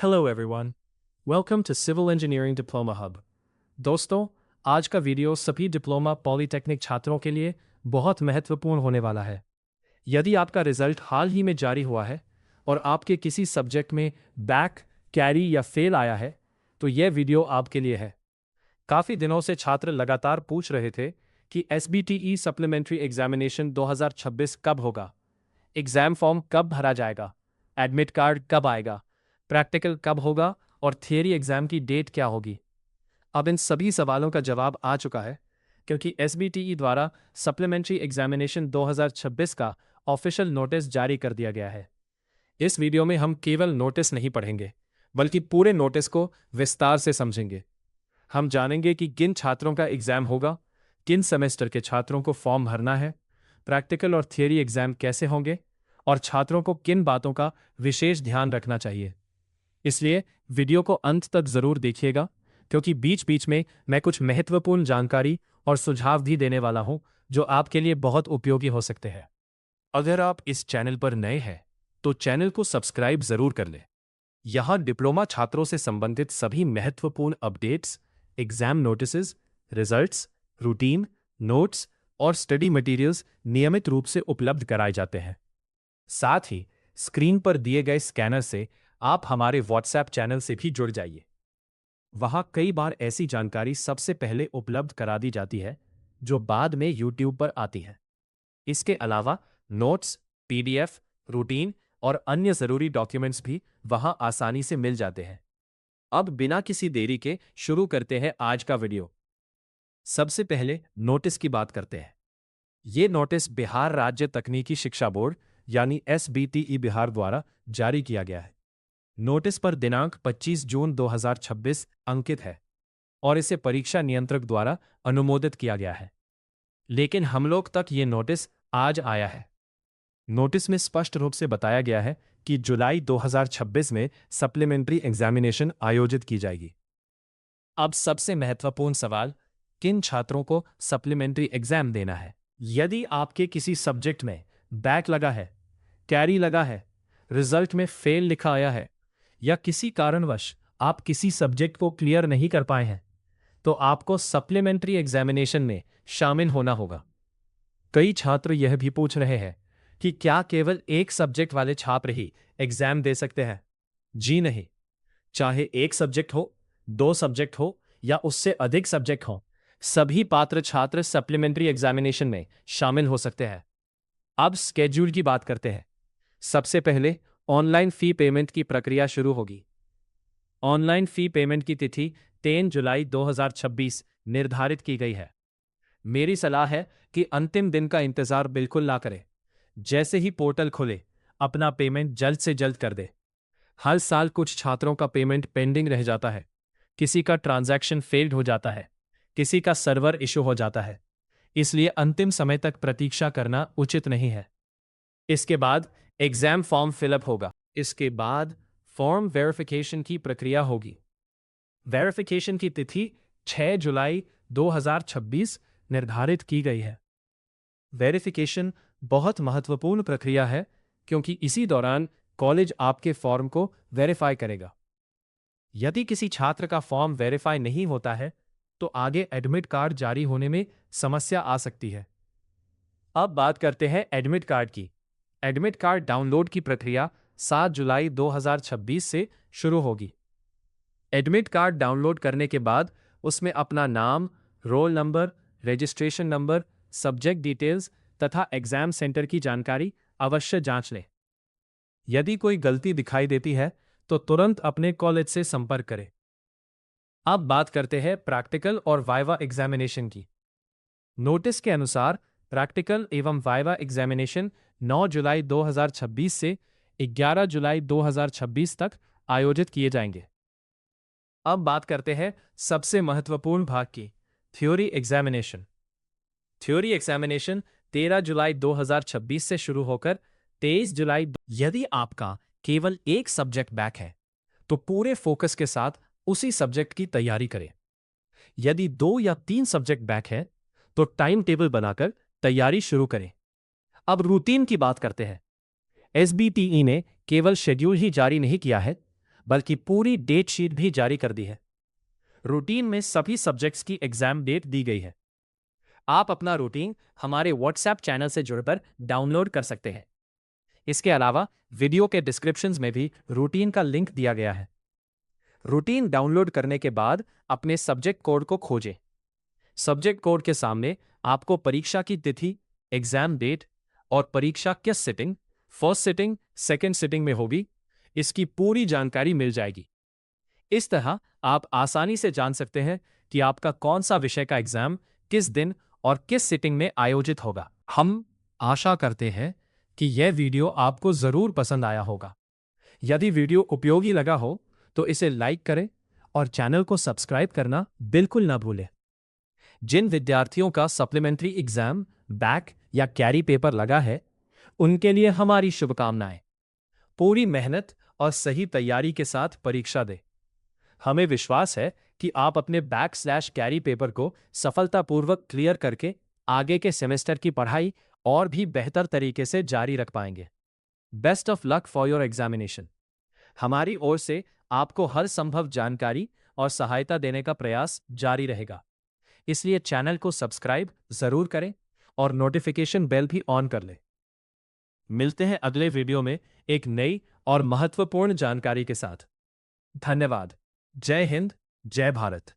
Hello everyone. Welcome to Civil Engineering Diploma Hub. दोस्तों, आज का वीडियो सभी डिप्लोमा पॉलीटेक्निक छात्रों के लिए बहुत महत्वपूर्ण होने वाला है। यदि आपका रिजल्ट हाल ही में जारी हुआ है और आपके किसी सब्जेक्ट में बैक, कैरी या फेल आया है, तो यह वीडियो आपके लिए है। काफ़ी दिनों से छात्र लगातार पूछ रहे थे कि SBTE सप्लीमेंट्री एग्जामिनेशन 2026 कब होगा, एग्जाम फॉर्म कब भरा जाएगा, एडमिट कार्ड कब आएगा, प्रैक्टिकल कब होगा और थियरी एग्जाम की डेट क्या होगी। अब इन सभी सवालों का जवाब आ चुका है, क्योंकि SBTE द्वारा सप्लीमेंट्री एग्जामिनेशन 2026 का ऑफिशियल नोटिस जारी कर दिया गया है। इस वीडियो में हम केवल नोटिस नहीं पढ़ेंगे, बल्कि पूरे नोटिस को विस्तार से समझेंगे। हम जानेंगे कि किन छात्रों का एग्जाम होगा, किन सेमेस्टर के छात्रों को फॉर्म भरना है, प्रैक्टिकल और थियरी एग्जाम कैसे होंगे और छात्रों को किन बातों का विशेष ध्यान रखना चाहिए। इसलिए वीडियो को अंत तक जरूर देखिएगा, क्योंकि बीच बीच में मैं कुछ महत्वपूर्ण जानकारी और सुझाव भी देने वाला हूं जो आपके लिए बहुत उपयोगी हो सकते हैं। अगर आप इस चैनल पर नए हैं तो चैनल को सब्सक्राइब जरूर कर लें। यहाँ डिप्लोमा छात्रों से संबंधित सभी महत्वपूर्ण updates, exam notices, results, routine, notes और स्टडी मटेरियल्स नियमित रूप से उपलब्ध कराए जाते हैं। साथ ही स्क्रीन पर दिए गए स्कैनर से आप हमारे व्हाट्सएप चैनल से भी जुड़ जाइए। वहां कई बार ऐसी जानकारी सबसे पहले उपलब्ध करा दी जाती है जो बाद में YouTube पर आती है। इसके अलावा नोट्स, PDF, रूटीन और अन्य जरूरी डॉक्यूमेंट्स भी वहां आसानी से मिल जाते हैं। अब बिना किसी देरी के शुरू करते हैं आज का वीडियो। सबसे पहले नोटिस की बात करते हैं। ये नोटिस बिहार राज्य तकनीकी शिक्षा बोर्ड यानी SBTE बिहार द्वारा जारी किया गया है। नोटिस पर दिनांक 25 जून 2026 अंकित है और इसे परीक्षा नियंत्रक द्वारा अनुमोदित किया गया है। लेकिन हम लोग तक ये नोटिस आज आया है। नोटिस में स्पष्ट रूप से बताया गया है कि जुलाई 2026 में सप्लीमेंट्री एग्जामिनेशन आयोजित की जाएगी। अब सबसे महत्वपूर्ण सवाल, किन छात्रों को सप्लीमेंट्री एग्जाम देना है? यदि आपके किसी सब्जेक्ट में बैक लगा है, कैरी लगा है, रिजल्ट में फेल लिखा आया है या किसी कारणवश आप किसी सब्जेक्ट को क्लियर नहीं कर पाए हैं, तो आपको सप्लीमेंट्री एग्जामिनेशन में शामिल होना होगा। कई छात्र यह भी पूछ रहे हैं कि क्या केवल एक सब्जेक्ट वाले छात्र ही एग्जाम दे सकते हैं? जी नहीं, चाहे एक सब्जेक्ट हो, दो सब्जेक्ट हो या उससे अधिक सब्जेक्ट हो, सभी पात्र छात्र सप्लीमेंट्री एग्जामिनेशन में शामिल हो सकते हैं। अब स्केड्यूल की बात करते हैं। सबसे पहले ऑनलाइन फी पेमेंट की प्रक्रिया शुरू होगी। ऑनलाइन फी पेमेंट की तिथि 3 जुलाई 2026 निर्धारित की गई है। मेरी सलाह है कि अंतिम दिन का इंतजार बिल्कुल ना करें। जैसे ही पोर्टल खुले, अपना पेमेंट जल्द से जल्द कर दे। हर साल कुछ छात्रों का पेमेंट पेंडिंग रह जाता है, किसी का ट्रांजैक्शन फेल्ड हो जाता है, किसी का सर्वर इशू हो जाता है, इसलिए अंतिम समय तक प्रतीक्षा करना उचित नहीं है। इसके बाद एग्जाम फॉर्म फिलअप होगा। इसके बाद फॉर्म वेरिफिकेशन की प्रक्रिया होगी। वेरिफिकेशन की तिथि 6 जुलाई 2026 निर्धारित की गई है। वेरिफिकेशन बहुत महत्वपूर्ण प्रक्रिया है, क्योंकि इसी दौरान कॉलेज आपके फॉर्म को वेरीफाई करेगा। यदि किसी छात्र का फॉर्म वेरीफाई नहीं होता है, तो आगे एडमिट कार्ड जारी होने में समस्या आ सकती है। अब बात करते हैं एडमिट कार्ड की। एडमिट कार्ड डाउनलोड की प्रक्रिया 7 जुलाई 2026 से शुरू होगी। एडमिट कार्ड डाउनलोड करने के बाद उसमें अपना नाम, roll number, registration number, subject details तथा एग्जाम सेंटर की जानकारी अवश्य जांच लें। यदि कोई गलती दिखाई देती है तो तुरंत अपने कॉलेज से संपर्क करें। अब बात करते हैं प्रैक्टिकल और वाइवा एग्जामिनेशन की। नोटिस के अनुसार प्रैक्टिकल एवं वाइवा एग्जामिनेशन 9 जुलाई 2026 से 11 जुलाई 2026 तक आयोजित किए जाएंगे। अब बात करते हैं सबसे महत्वपूर्ण भाग की, थ्योरी एग्जामिनेशन। थ्योरी एग्जामिनेशन 13 जुलाई 2026 से शुरू होकर 23 जुलाई। यदि आपका केवल एक सब्जेक्ट बैक है तो पूरे फोकस के साथ उसी सब्जेक्ट की तैयारी करें। यदि 2 या 3 सब्जेक्ट बैक है तो टाइम टेबल बनाकर तैयारी शुरू करें। अब रूटीन की बात करते हैं। SBTE ने केवल शेड्यूल ही जारी नहीं किया है, बल्कि पूरी डेट शीट भी जारी कर दी है। रूटीन में सभी सब्जेक्ट्स की एग्जाम डेट दी गई है। आप अपना रूटीन हमारे व्हाट्सएप चैनल से जुड़कर डाउनलोड कर सकते हैं। इसके अलावा वीडियो के डिस्क्रिप्शंस में भी रूटीन का लिंक दिया गया है। रूटीन डाउनलोड करने के बाद अपने सब्जेक्ट कोड को खोजें। सब्जेक्ट कोड के सामने आपको परीक्षा की तिथि, एग्जाम डेट और परीक्षा किस sitting, first sitting, second sitting में होगी, इसकी पूरी जानकारी मिल जाएगी। इस तरह आप आसानी से जान सकते हैं कि आपका कौन सा विषय का एग्जाम किस दिन और किस सिटिंग में आयोजित होगा। हम आशा करते हैं कि यह वीडियो आपको जरूर पसंद आया होगा। यदि वीडियो उपयोगी लगा हो तो इसे लाइक करें और चैनल को सब्सक्राइब करना बिल्कुल ना भूलें। जिन विद्यार्थियों का सप्लीमेंट्री एग्जाम, बैक या कैरी पेपर लगा है, उनके लिए हमारी शुभकामनाएं। पूरी मेहनत और सही तैयारी के साथ परीक्षा दें। हमें विश्वास है कि आप अपने बैक/कैरी पेपर को सफलतापूर्वक क्लियर करके आगे के सेमेस्टर की पढ़ाई और भी बेहतर तरीके से जारी रख पाएंगे। Best of luck for your examination. हमारी ओर से आपको हर संभव जानकारी और सहायता देने का प्रयास जारी रहेगा, इसलिए चैनल को सब्सक्राइब जरूर करें और नोटिफिकेशन बेल भी ऑन कर लें। मिलते हैं अगले वीडियो में एक नई और महत्वपूर्ण जानकारी के साथ। धन्यवाद। जय हिंद, जय भारत।